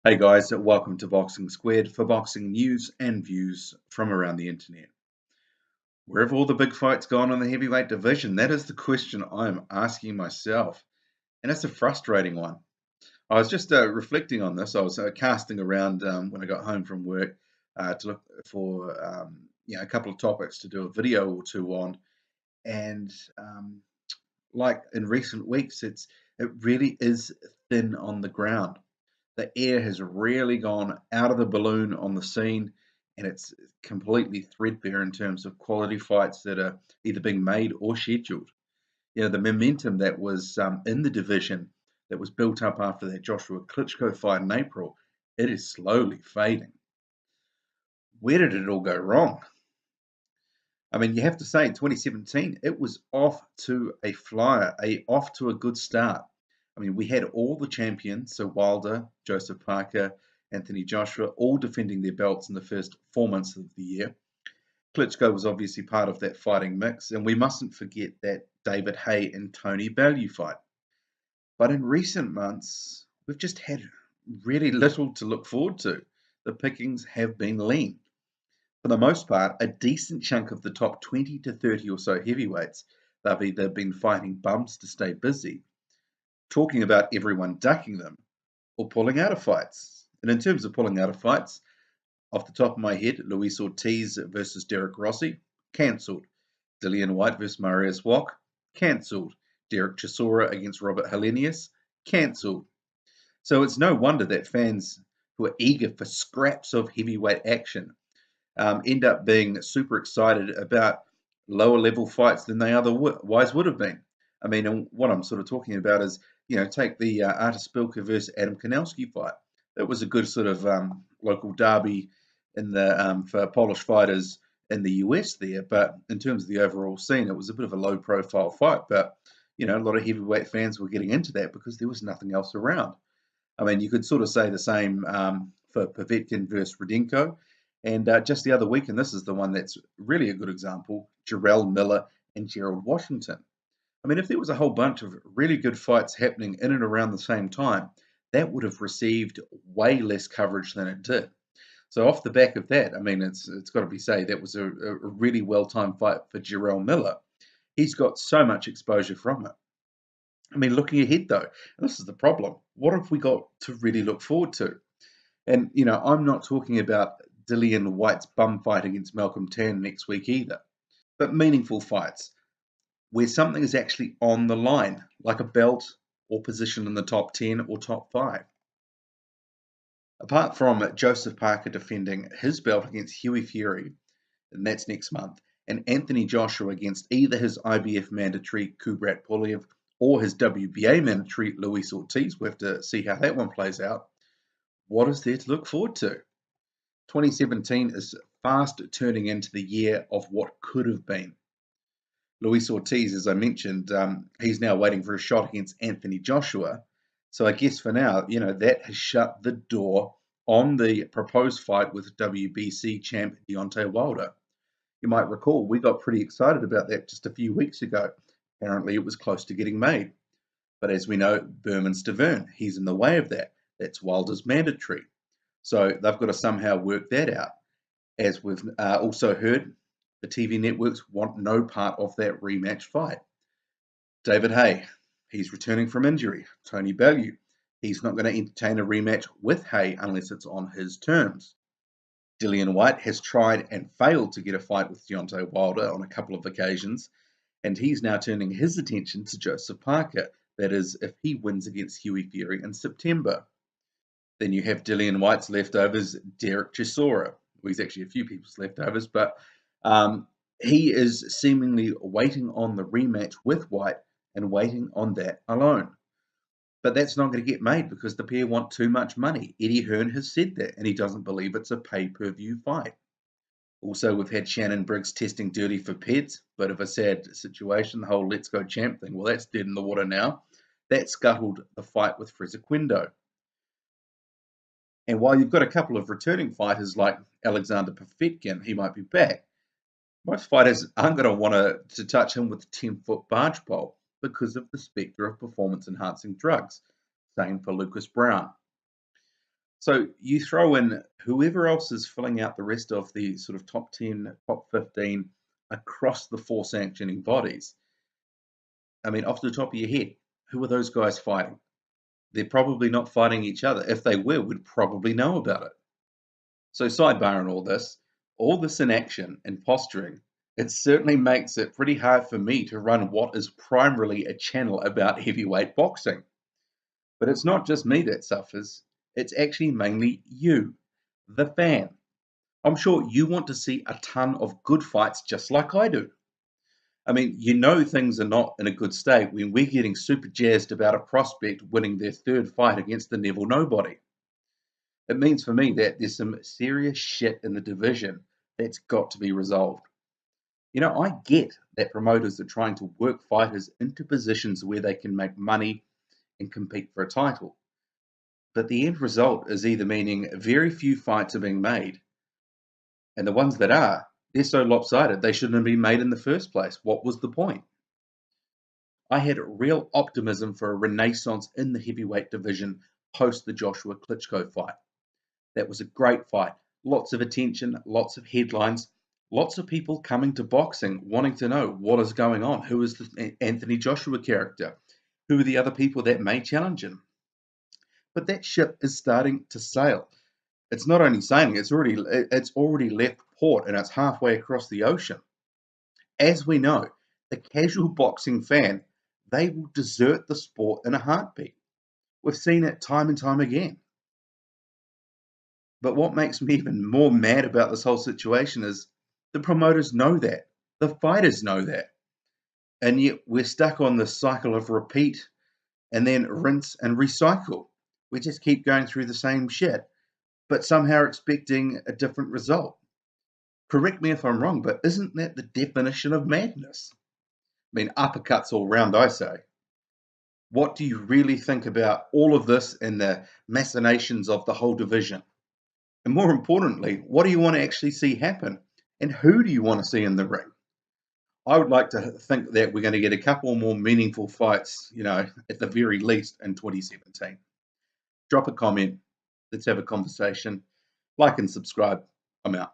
Hey guys, welcome to Boxing Squared for boxing news and views from around the internet. Where have all the big fights gone in the heavyweight division? That is the question I'm asking myself, and it's a frustrating one. I was just reflecting on this. I was casting around when I got home from work to look for a couple of topics to do a video or two on, and like in recent weeks, it really is thin on the ground. The air has really gone out of the balloon on the scene, and it's completely threadbare in terms of quality fights that are either being made or scheduled. The momentum that was in the division that was built up after that Joshua Klitschko fight in April, it is slowly fading. Where did it all go wrong? I mean, you have to say, 2017, it was off to a flyer, off to a good start. I mean, we had all the champions, so Wilder, Joseph Parker, Anthony Joshua, all defending their belts in the first 4 months of the year. Klitschko was obviously part of that fighting mix, and we mustn't forget that David Haye and Tony Bellew fight. But in recent months, we've just had really little to look forward to. The pickings have been lean. For the most part, a decent chunk of the top 20 to 30 or so heavyweights, they've either been fighting bumps to stay busy, talking about everyone ducking them, or pulling out of fights. And in terms of pulling out of fights, off the top of my head, Luis Ortiz versus Derek Rossi, cancelled. Dillian White versus Marius Wach, cancelled. Derek Chisora against Robert Helenius, cancelled. So it's no wonder that fans who are eager for scraps of heavyweight action end up being super excited about lower level fights than they otherwise would have been. I mean, and what I'm sort of talking about is, take the Artis Spilka versus Adam Kanelski fight. It was a good sort of local derby in the for Polish fighters in the US there, but in terms of the overall scene, it was a bit of a low profile fight. But a lot of heavyweight fans were getting into that because there was nothing else around. I mean, you could sort of say the same for Povetkin versus Rudenko. And just the other week, and this is the one that's really a good example, Jarrell Miller and Gerald Washington. I mean, if there was a whole bunch of really good fights happening in and around the same time, that would have received way less coverage than it did. So off the back of that, I mean, it's got to be said that was a really well-timed fight for Jarrell Miller. He's got so much exposure from it. I mean, looking ahead though, and this is the problem. What have we got to really look forward to? And I'm not talking about Dillian White's bum fight against Malcolm Tan next week either, but meaningful fights where something is actually on the line, like a belt or position in the top 10 or top 5. Apart from Joseph Parker defending his belt against Hughie Fury, and that's next month, and Anthony Joshua against either his IBF mandatory Kubrat Pulev or his WBA mandatory Luis Ortiz. We have to see how that one plays out. What is there to look forward to? 2017 is fast turning into the year of what could have been. Luis Ortiz, as I mentioned, he's now waiting for a shot against Anthony Joshua. So I guess for now, that has shut the door on the proposed fight with WBC champ Deontay Wilder. You might recall we got pretty excited about that just a few weeks ago. Apparently it was close to getting made. But as we know, Bermane Stiverne, he's in the way of that. That's Wilder's mandatory. So they've got to somehow work that out. As we've also heard, the TV networks want no part of that rematch fight. David Haye, he's returning from injury. Tony Bellew, he's not going to entertain a rematch with Haye unless it's on his terms. Dillian White has tried and failed to get a fight with Deontay Wilder on a couple of occasions, and he's now turning his attention to Joseph Parker. That is, if he wins against Hughie Fury in September. Then you have Dillian White's leftovers, Derek Chisora. Well, he's actually a few people's leftovers, but he is seemingly waiting on the rematch with White and waiting on that alone. But that's not going to get made because the pair want too much money. Eddie Hearn has said that, and he doesn't believe it's a pay-per-view fight. Also, we've had Shannon Briggs testing dirty for pets. Bit of a sad situation, the whole Let's Go Champ thing. Well, that's dead in the water now. That scuttled the fight with Fraser Quindo. And while you've got a couple of returning fighters like Alexander Povetkin, he might be back, most fighters aren't going to want to touch him with a 10-foot barge pole because of the spectre of performance-enhancing drugs. Same for Lucas Browne. So you throw in whoever else is filling out the rest of the sort of top 10, top 15 across the four sanctioning bodies. I mean, off the top of your head, who are those guys fighting? They're probably not fighting each other. If they were, we'd probably know about it. So, sidebar on all this inaction and posturing, it certainly makes it pretty hard for me to run what is primarily a channel about heavyweight boxing. But it's not just me that suffers, it's actually mainly you, the fan. I'm sure you want to see a ton of good fights just like I do. I mean, you know things are not in a good state when we're getting super jazzed about a prospect winning their third fight against the Neville Nobody. It means for me that there's some serious shit in the division that's got to be resolved. I get that promoters are trying to work fighters into positions where they can make money and compete for a title. But the end result is either meaning very few fights are being made, and the ones that are, they're so lopsided they shouldn't have been made in the first place. What was the point? I had real optimism for a renaissance in the heavyweight division post the Joshua Klitschko fight. That was a great fight. Lots of attention, lots of headlines, lots of people coming to boxing wanting to know what is going on. Who is the Anthony Joshua character? Who are the other people that may challenge him? But that ship is starting to sail. It's not only sailing, it's already left port and it's halfway across the ocean. As we know, the casual boxing fan, they will desert the sport in a heartbeat. We've seen it time and time again. But what makes me even more mad about this whole situation is the promoters know that. The fighters know that. And yet we're stuck on this cycle of repeat and then rinse and recycle. We just keep going through the same shit, but somehow expecting a different result. Correct me if I'm wrong, but isn't that the definition of madness? I mean, uppercuts all round, I say. What do you really think about all of this and the machinations of the whole division? And more importantly, what do you want to actually see happen? And who do you want to see in the ring? I would like to think that we're going to get a couple more meaningful fights, at the very least in 2017. Drop a comment. Let's have a conversation. Like and subscribe. I'm out.